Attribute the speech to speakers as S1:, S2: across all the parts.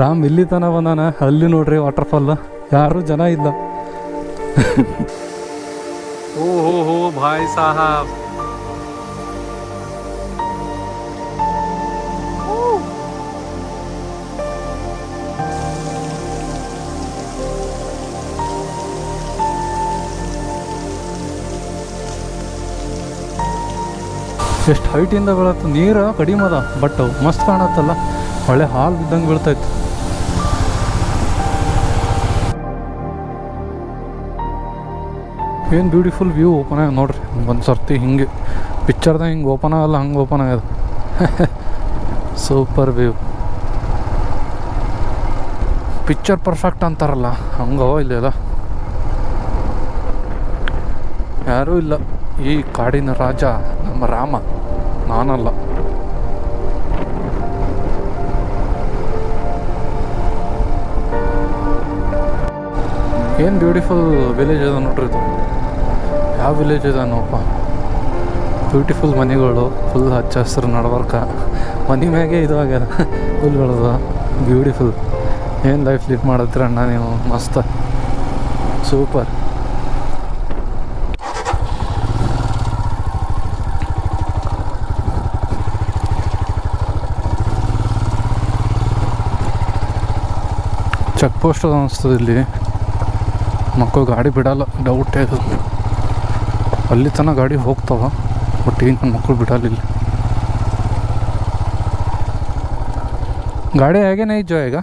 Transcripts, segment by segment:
S1: ರಾಮ್ ಇಲ್ಲಿ ತನಕ ಬಂದಾನ. ಅಲ್ಲಿ ನೋಡ್ರಿ ವಾಟರ್ಫಾಲ್, ಯಾರು ಜನ ಇಲ್ಲ. ಓಹೋ ಭಾಯ್ ಸಾಹಬ್, ಎಷ್ಟು ಹೈಟಿಂದ ಬೀಳತ್ತ. ನೀರು ಕಡಿಮೆ ಅದ, ಬಟ್ ಮಸ್ತ್ ಕಾಣತ್ತಲ್ಲ, ಒಳ್ಳೆ ಹಾಲು ಬಿದ್ದಂಗೆ ಬೀಳ್ತೈತೆ. ಏನು ಬ್ಯೂಟಿಫುಲ್ ವ್ಯೂ ಓಪನ್ ಆಗಿ ನೋಡ್ರಿ. ಒಂದು ಸರ್ತಿ ಹಿಂಗೆ ಪಿಕ್ಚರ್ದಾಗ ಹಿಂಗೆ ಓಪನ್ ಆಗಲ್ಲ, ಹಂಗೆ ಓಪನ್ ಆಗ್ಯದ. ಸೂಪರ್ ವ್ಯೂ, ಪಿಕ್ಚರ್ ಪರ್ಫೆಕ್ಟ್ ಅಂತಾರಲ್ಲ ಹಂಗವ ಇಲ್ಲೆಲ್ಲ. ಯಾರೂ ಇಲ್ಲ. ಈ ಕಾಡಿನ ರಾಜ ನಮ್ಮ ರಾಮ, ನಾನಲ್ಲ. ಏನು ಬ್ಯೂಟಿಫುಲ್ ವಿಲೇಜ್ ಅದ ನೋಡ್ರಿ ಇದು. ಯಾವ ವಿಲೇಜ್ ಇದಾನಪ್ಪ, ಬ್ಯೂಟಿಫುಲ್ ಮನೆಗಳು, ಫುಲ್ ಹಚ್ಚ ಹಸಿರು ನಡ್ಬರ್ಕ, ಮನೆ ಮ್ಯಾಗೆ ಇದು ಆಗ್ಯದ ಫುಲ್ ಬೆಳೆದ. ಬ್ಯೂಟಿಫುಲ್. ಏನು ಲೈಫ್ ಲೀಡ್ ಮಾಡಿದ್ರಿ ಅಣ್ಣ ನೀವು, ಮಸ್ತ್ ಸೂಪರ್. ಚೆಕ್ ಪೋಸ್ಟ್ ಅನಿಸ್ತದೆ ಇಲ್ಲಿ. ಮಕ್ಕಳು ಗಾಡಿ ಬಿಡಲ್ಲ, ಡೌಟೇ ಇದು. ಅಲ್ಲಿ ತನಕ ಗಾಡಿ ಹೋಗ್ತಾವ, ಬಟ್ ಈಗ ನನ್ನ ಮಕ್ಕಳು ಬಿಡಲ್ಲ ಇಲ್ಲಿ. ಗಾಡಿ ಹೇಗೆ ನೈ ಜೋ ಈಗ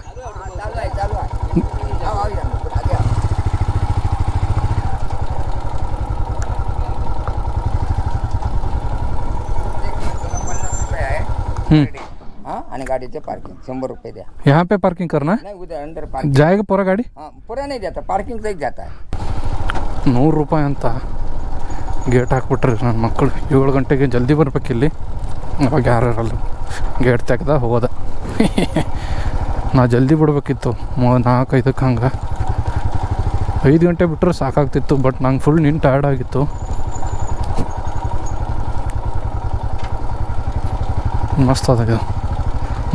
S2: आणि गाडीचे पार्किंग 100 रुपये द्या.
S1: यहाँ पे पार्किंग करना है?
S2: नहीं उधर अंदर पार्किंग
S1: जाएगा पूरा गाड़ी?
S2: हाँ पूरा नहीं जाता, पार्किंग से ही जाता है.
S1: 100 ರೂಪಾಯಿ ಅಂತ ಗೇಟ್ ಹಾಕ್ಬಿಟ್ರಿ. ನನ್ನ ಮಕ್ಕಳು 7 ಗಂಟೆಗೆ ಜಲ್ದಿ ಬರ್ಬೇಕಿಲ್ಲಿ, ಅವಾಗ ಯಾರು ಇರಲ್ಲ. ಗೇಟ್ ತೆಗ್ದ ಹೋದ. ನಾ ಜಲ್ದಿ ಬಿಡ್ಬೇಕಿತ್ತು 4-5 ಹಂಗೆ. 5 ಗಂಟೆ ಬಿಟ್ಟರೆ ಸಾಕಾಗ್ತಿತ್ತು, ಬಟ್ ನಂಗೆ ಫುಲ್ ನಿನ್ನ ಟಯರ್ಡ್ ಆಗಿತ್ತು. ಮಸ್ತ್ ಅದ.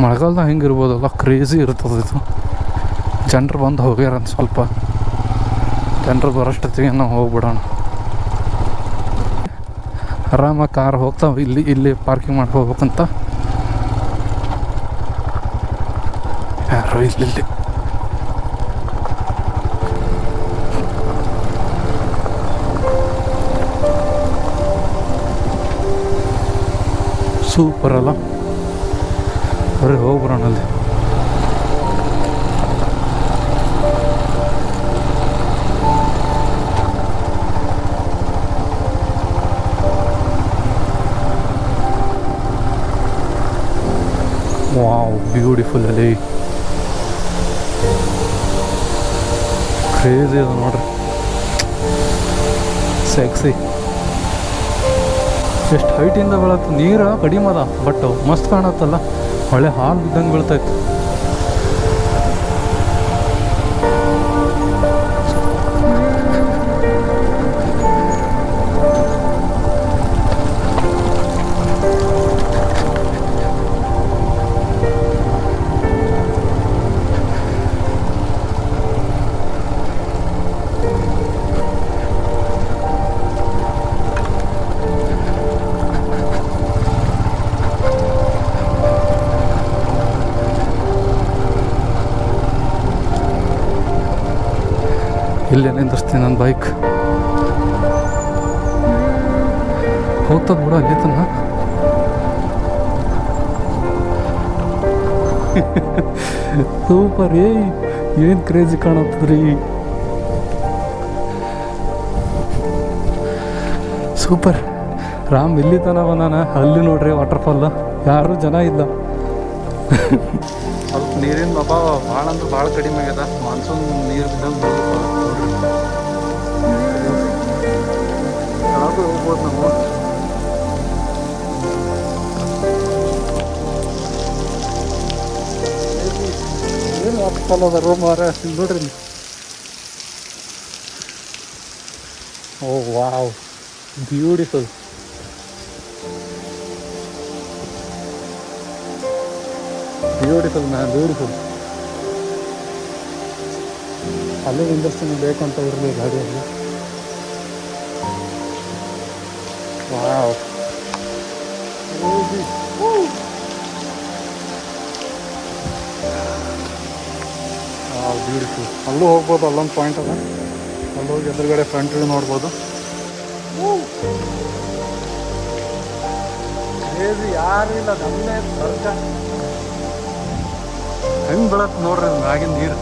S1: ಮಳೆಗಾಲದಾಗ ಹಿಂಗೆ ಇರ್ಬೋದಲ್ಲ, ಕ್ರೇಜಿ ಇರ್ತದೆ ಇದು. ಜನರು ಬಂದು ಹೋಗ್ಯಾರಂತ, ಸ್ವಲ್ಪ ಜನರು ಬರೋಷ್ಟೊತ್ತಿಗೆ ನಾವು ಹೋಗ್ಬಿಡೋಣ. ಆರಾಮಾಗಿ ಕಾರ್ ಹೋಗ್ತಾವೆ. ಇಲ್ಲಿ ಪಾರ್ಕಿಂಗ್ ಮಾಡಿ ಹೋಗ್ಬೇಕಂತ ಯಾರು ಇಲ್ಲಿ. ಸೂಪರ್ ಅಲ್ಲ, ಬರೀ ಹೋಗ್ಬರೋಣ ಅಲ್ಲಿ. ವಾವ್, ಬ್ಯೂಟಿಫುಲ್ ಅಲ್ಲಿ, ಕ್ರೇಜಿ ಅದು ನೋಡ್ರಿ, ಸೆಕ್ಸಿ. ಎಷ್ಟು ಹೈಟಿಂದ ಬೀಳತ್ತೆ. ನೀರು ಕಡಿಮೆ ಅದ, ಬಟ್ ಮಸ್ತ್ ಕಾಣತ್ತಲ್ಲ, ಒಳ್ಳೆ ಹಾಲು ಬಿದ್ದಂಗೆ ಬೀಳ್ತೈತೆ. ಇಲ್ಲೇ ನಿಂದಿರ್ತೀನಿ ನನ್ನ ಬೈಕ್. ಹೋಗ್ತದ ಬಿಡು ಅಲ್ಲಿ ತನ. ಸೂಪರ್. ಏನು ಕ್ರೇಜಿ ಕಾಣತ್ತದ್ರಿ, ಸೂಪರ್. ರಾಮ್ ಇಲ್ಲಿ ತನಕ ಬಂದಾನ. ಅಲ್ಲಿ ನೋಡ್ರಿ ವಾಟರ್ಫಾಲ್, ಯಾರು ಜನ ಇಲ್ಲ. ಸ್ವಲ್ಪ ನೀರಿನ ಅಭಾವ ಭಾಳ ಅಂದ್ರೆ ಭಾಳ ಕಡಿಮೆ ಆಗ್ಯದ. ಮಾನ್ಸೂನ್ ನೀರು ಬಿದ್ದಂಗೆ ನೋಡ್ರಿ ಹೋಗ್ಬೋದು ನಾವು. ಏನು ವಾಟರ್ಫಾಲ್ ಅದ ರೋ ಮಾರ, ನೋಡ್ರಿ. Oh wow, beautiful. Beautiful man, beautiful. ಅಲ್ಲೇ ನಿಂದಿರ್ತೀನಿ ಬೇಕಂತ ಇರಲಿ ಗಾಡಿಯಲ್ಲಿ. Wow beautiful. ಅಲ್ಲೂ ಹೋಗ್ಬೋದು, ಅಲ್ಲೊಂದು ಪಾಯಿಂಟ್ ಅದ, ಅಲ್ಲಿ ಹೋಗಿ ಎದುರುಗಡೆ ಫ್ರಂಟ್ ವ್ಯೂ ನೋಡ್ಬೋದು. ಯಾರು ಇಲ್ಲ, ನಮ್ಮೇ ಸ್ವರ್ಗ. ಹೆಂಗೆ ಬೀಳತ್ತೆ ನೋಡ್ರಿ ಮ್ಯಾಗಿನ ನೀರು.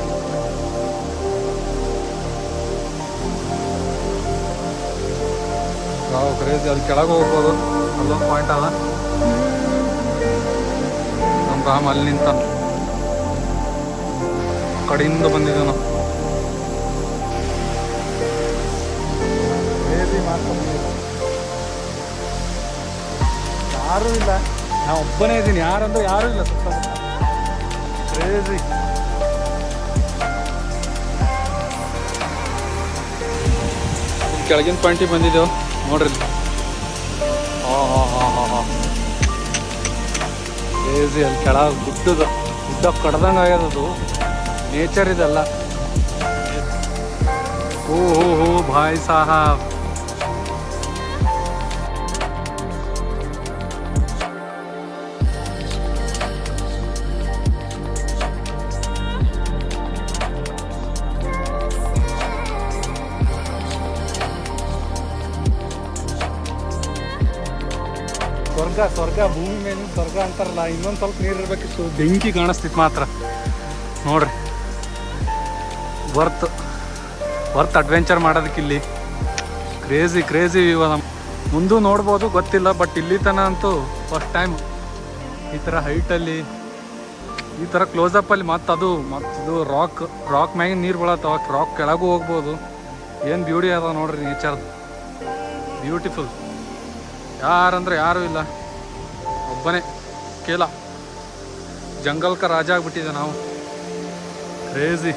S1: ನಾವು ಕ್ರೇಜಿ. ಅಲ್ಲಿ ಕೆಳಗೆ ಹೋಗ್ಬೋದು, ಅಲ್ಲೊಂದು ಪಾಯಿಂಟ್ ಅದ. ನಮ್ಮ ರಾಮ್ ಅಲ್ಲಿ ನಿಂತ ಕಡೆಯಿಂದ ಬಂದಿದ್ದೇವೆ ನಾವು. ಕ್ರೇಜಿ ಮಾಡ್ಕೊಂಡು ಯಾರೂ ಇಲ್ಲ, ನಾನು ಒಬ್ಬನೇ ಇದ್ದೀನಿ. ಯಾರಂದ್ರೆ ಯಾರೂ ಇಲ್ಲ ಸುತ್ತಮುತ್ತ. ಕ್ರೇಜಿ. ಕೆಳಗಿನ ಪಾಯಿಂಟಿಗೆ ಬಂದಿದ್ದೇವೆ ನೋಡ್ರಿ. ಕ್ರೇಜಿ. ಅಲ್ಲಿ ಕೆಳಗೆ ಗುಡ್ಡ ಕಡ್ದಂಗೆ ಆಗ್ಯದದು. ನೇಚರ್ ಇದೆಲ್ಲ. ಓಹೋ ಭಾಯ್ ಸಾಹಬ್. ಸ್ವರ್ಗ ಭೂಮಿ ಮೇಲಿನ ಸ್ವರ್ಗ ಅಂತಾರಲ್ಲ, ಇನ್ನೊಂದು ಸ್ವಲ್ಪ ನೀರು ಇರ್ಬೇಕಿತ್ತು. ಬೆಂಕಿ ಕಾಣಿಸ್ತಿತ್ತು ಮಾತ್ರ ನೋಡ್ರಿ. Worth adventure ಮಾಡೋದಕ್ಕಿಲ್ಲಿ. ಕ್ರೇಜಿ ಇವಾಗ ಮುಂದೂ ನೋಡ್ಬೋದು, ಗೊತ್ತಿಲ್ಲ. ಬಟ್ ಇಲ್ಲಿ ತನಕ ಅಂತೂ ಫಸ್ಟ್ ಟೈಮ್ ಈ ಥರ ಹೈಟಲ್ಲಿ, ಈ ಥರ ಕ್ಲೋಸಪ್ಪಲ್ಲಿ. ಮತ್ತು ಇದು ರಾಕ್ ಮ್ಯಾಗಿನ ನೀರು ಬೀಳತ್ತವ. ರಾಕ್ ಕೆಳಗೂ ಹೋಗ್ಬೋದು. ಏನು ಬ್ಯೂಟಿ ಅದ ನೋಡ್ರಿ ನೇಚರ್ದು. ಬ್ಯೂಟಿಫುಲ್. ಯಾರಂದ್ರೆ ಯಾರೂ ಇಲ್ಲ, ಒಬ್ಬನೇ ಕೇಲ. ಜಂಗಲ್ಕ ರಾಜ ಆಗ್ಬಿಟ್ಟಿದೆ ನಾವು. ಕ್ರೇಜಿ.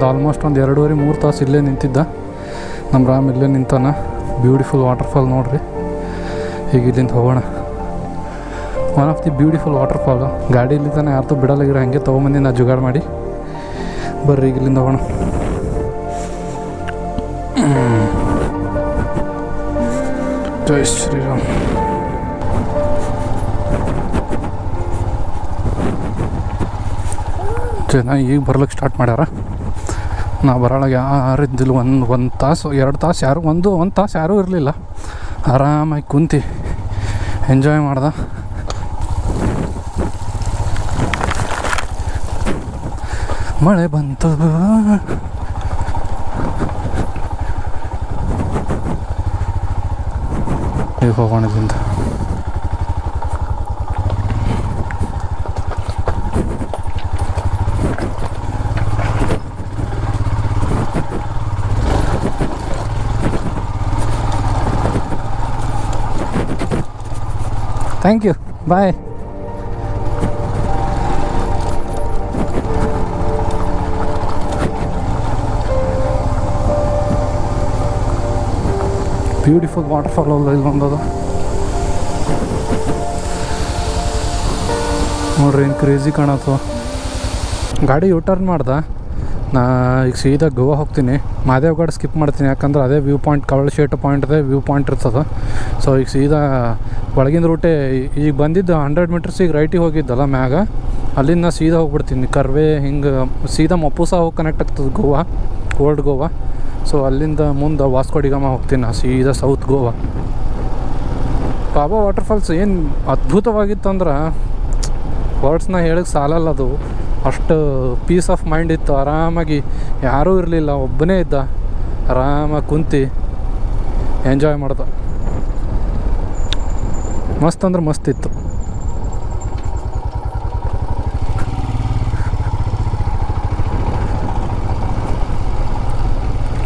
S1: ಆಲ್ಮೋಸ್ಟ್ ಒಂದು 2.5-3 ತಾಸು ಇಲ್ಲೇ ನಿಂತಿದ್ದ ನಮ್ಮ ರಾಮ್. ಇಲ್ಲೇ ನಿಂತಾನ. ಬ್ಯೂಟಿಫುಲ್ ವಾಟರ್ಫಾಲ್ ನೋಡ್ರಿ. ಈಗ ಇಲ್ಲಿಂದ ಹೋಗೋಣ. One of the beautiful waterfall. ಗಾಡಿ ಇಲ್ಲಿ ತಾನೆ ಯಾರ್ದು ಬಿಡಲಾಗಿರೋ, ಹಾಗೆ ತೊಗೊಂಬಂದು ನಾ ಜುಗಾಡ್ ಮಾಡಿ. ಬರ್ರಿ ಈಗ ಇಲ್ಲಿಂದ ಹೋಗೋಣ. ಜೈ ಶ್ರೀರಾಮ್. ಜನ ಈಗ ಬರ್ಲಿಕ್ಕೆ ಸ್ಟಾರ್ಟ್ ಮಾಡ್ಯಾರ. ನಾ ಬರೋಳಗೆ ಯಾರು ಇದ್ದಿಲ್ಲ. ಒಂದು ತಾಸು 2 ತಾಸು ಯಾರು ಒಂದು ತಾಸು ಯಾರೂ ಇರಲಿಲ್ಲ. ಆರಾಮಾಗಿ ಕುಂತು ಎಂಜಾಯ್ ಮಾಡ್ದೆ. ಮಳೆ ಬಂತು. ಈಗ ಹೋಗೋಣ ಇಲ್ಲಿಂದ. Thank you. Bye. Beautiful waterfall ಅಲ್ಲ ಇಲ್ಲೊಂದದು. ನೋಡ್ರಿ ಏನು ಕ್ರೇಜಿ ಕಾಣತ್ತವ. ಗಾಡಿ ಯೂ ಟರ್ನ್ ಮಾಡ್ದೆ. ನಾ ಈಗ ಸೀದಾ ಗೋವಾ ಹೋಗ್ತೀನಿ. ಮಾದೇವ್ಗಢ ಸ್ಕಿಪ್ ಮಾಡ್ತೀನಿ, ಯಾಕಂದ್ರೆ ಅದೇ ವ್ಯೂ ಪಾಯಿಂಟ್, ಕವಳಶೇಟ್ ಪಾಯಿಂಟ್ದೇ ವ್ಯೂ ಪಾಯಿಂಟ್ ಇರ್ತದೆ. ಸೊ ಈಗ ಸೀದಾ ಒಳಗಿನ ರೂಟೇ ಈಗ ಬಂದಿದ್ದು 100 ಮೀಟರ್ಸ್ ಈಗ ರೈಟಿಗೆ ಹೋಗಿದ್ದಲ್ಲ ಮ್ಯಾಗ, ಅಲ್ಲಿಂದ ಸೀದಾ ಹೋಗ್ಬಿಡ್ತೀನಿ. ಕರ್ವೆ ಹಿಂಗೆ ಸೀದಾ ಮಪ್ಪುಸ ಹೋಗಿ ಕನೆಕ್ಟ್ ಆಗ್ತದೆ ಗೋವಾ, ಓಲ್ಡ್ ಗೋವಾ. ಸೊ ಅಲ್ಲಿಂದ ಮುಂದೆ ವಾಸ್ಕೋ ಡಿ ಗಾಮಾ ಹೋಗ್ತೀನಿ ನಾ ಸೀದಾ ಸೌತ್ ಗೋವಾ. ಬಾಬಾ ವಾಟರ್ಫಾಲ್ಸ್ ಏನು ಅದ್ಭುತವಾಗಿತ್ತಂದ್ರೆ ವರ್ಡ್ಸ್ನ ಹೇಳಕ್ಕೆ ಸಾಲಲ್ಲ. ಅದು ಅಷ್ಟು ಪೀಸ್ ಆಫ್ ಮೈಂಡ್ ಇತ್ತು. ಆರಾಮಾಗಿ ಯಾರೂ ಇರಲಿಲ್ಲ, ಒಬ್ಬನೇ ಇದ್ದ, ಆರಾಮಾಗಿ ಕುಂತು ಎಂಜಾಯ್ ಮಾಡ್ದೆ. ಮಸ್ತ್ ಅಂದ್ರೆ ಮಸ್ತ್ ಇತ್ತು.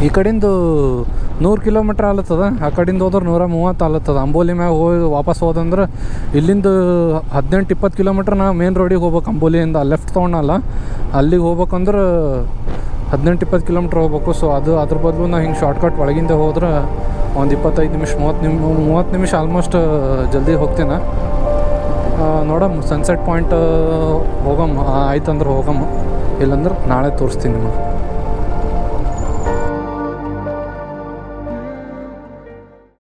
S1: ಈ ಕಡೆಯಿಂದ 100 ಕಿಲೋಮೀಟ್ರ್ ಆಲತ್ತದ, ಆ ಕಡೆಯಿಂದ ಹೋದ್ರೆ 130 ಆಲತ್ತದ. ಅಂಬೋಲಿ ಮ್ಯಾಗ ಹೋಗಿ ವಾಪಸ್ ಹೋದಂದ್ರೆ ಇಲ್ಲಿಂದ 18-20 ಕಿಲೋಮೀಟ್ರ್ ನಾ ಮೇನ್ ರೋಡಿಗೆ ಹೋಗ್ಬೇಕು. ಅಂಬೋಲಿಯಿಂದ ಲೆಫ್ಟ್ ತೊಗೊಂಡಲ್ಲ, ಅಲ್ಲಿಗೆ ಹೋಗ್ಬೇಕಂದ್ರೆ 18-20 ಕಿಲೋಮೀಟ್ರ್ ಹೋಗ್ಬೇಕು. ಸೊ ಅದ್ರ ಬದಲು ನಾ ಹಿಂಗೆ ಶಾರ್ಟ್ಕಟ್ ಒಳಗಿಂದ ಹೋದ್ರೆ ಒಂದು 25 ನಿಮಿಷ 30 ನಿಮಿಷ ಆಲ್ಮೋಸ್ಟ್ ಜಲ್ದಿ ಹೋಗ್ತೀನಿ. ನೋಡಮ್ಮ ಸನ್ಸೆಟ್ ಪಾಯಿಂಟ್ ಹೋಗಮ್ಮ, ಆಯ್ತಂದ್ರೆ ಹೋಗಮ್ಮ, ಇಲ್ಲಾಂದ್ರೆ ನಾಳೆ ತೋರಿಸ್ತೀನಿ ನಿಮಗೆ.